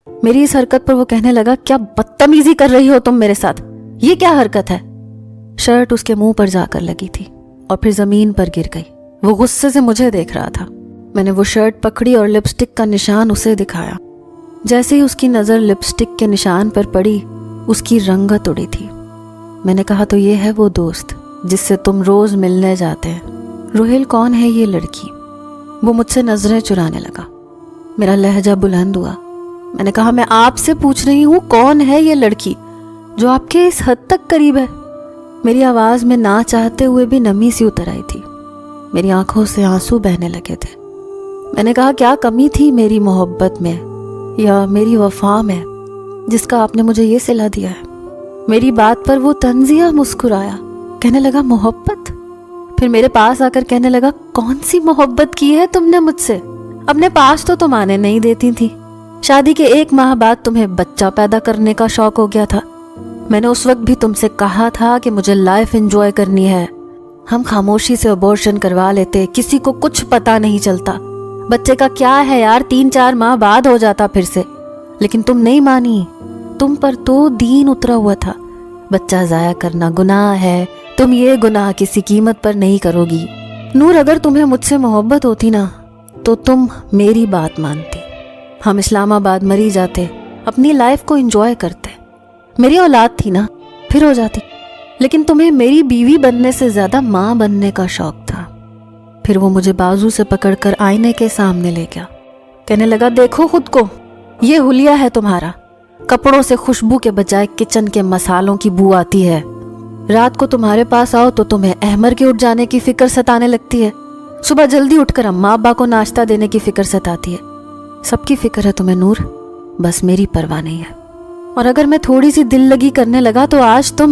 میری اس حرکت پر وہ کہنے لگا کیا بدتمیزی کر رہی ہو تم میرے ساتھ، یہ کیا حرکت ہے؟ شرٹ اس کے منہ پر جا کر لگی تھی اور پھر زمین پر گر گئی۔ وہ غصے سے مجھے دیکھ رہا تھا۔ میں نے وہ شرٹ پکڑی اور لپسٹک کا نشان اسے دکھایا۔ جیسے ہی اس کی نظر لپسٹک کے نشان پر پڑی، اس کی رنگت اڑی تھی۔ میں نے کہا تو یہ ہے وہ دوست جس سے تم روز ملنے جاتے ہیں۔ روہیل کون ہے یہ لڑکی؟ وہ مجھ سے نظریں چرانے لگا۔ میرا لہجہ بلند ہوا۔ میں نے کہا میں آپ سے پوچھ رہی ہوں کون ہے یہ لڑکی جو آپ کے اس حد تک قریب ہے؟ میری آواز میں نہ چاہتے ہوئے بھی نمی سی اتر آئی تھی۔ میری آنکھوں سے آنسو بہنے لگے تھے۔ میں نے کہا کیا کمی تھی میری محبت میں یا میری وفا میں جس کا آپ نے مجھے یہ صلہ دیا ہے؟ میری بات پر وہ طنزیہ مسکرایا، کہنے لگا محبت؟ پھر میرے پاس آ کر کہنے لگا کون سی محبت کی ہے تم نے مجھ سے؟ اپنے پاس تو تم آنے نہیں دیتی تھی۔ شادی کے 1 ماہ بعد تمہیں بچہ پیدا کرنے کا شوق ہو گیا تھا۔ میں نے اس وقت بھی تم سے کہا تھا کہ مجھے لائف انجوائے کرنی ہے۔ ہم خاموشی سے ابورشن کروا لیتے، کسی کو کچھ پتا نہیں چلتا۔ بچے کا کیا ہے یار، 3-4 ماہ بعد ہو جاتا پھر سے۔ لیکن تم نہیں مانی، تم پر تو دین اترا ہوا تھا۔ بچہ ضائع کرنا گناہ ہے، تم یہ گناہ کسی قیمت پر نہیں کرو گی۔ نور، اگر تمہیں مجھ سے محبت ہوتی نا تو تم میری بات مانتی۔ ہم اسلام آباد مری جاتے، اپنی لائف کو انجوائے کرتے۔ میری اولاد تھی نا، پھر ہو جاتی۔ لیکن تمہیں میری بیوی بننے سے زیادہ ماں بننے کا شوق تھا۔ پھر وہ مجھے بازو سے پکڑ کر آئینے کے سامنے لے گیا، کہنے لگا دیکھو خود کو، یہ حلیہ ہے تمہارا۔ کپڑوں سے خوشبو کے بجائے کچن کے مسالوں کی بو آتی ہے۔ رات کو تمہارے پاس آؤ تو تمہیں احمر کے اٹھ جانے کی فکر ستانے لگتی ہے۔ صبح جلدی اٹھ کر اماں ابا کو ناشتہ دینے کی فکر ستاتی ہے۔ سب کی فکر ہے تمہیں نور، بس میری پرواہ نہیں ہے۔ اور اگر میں تھوڑی سی دل لگی کرنے لگا تو آج تم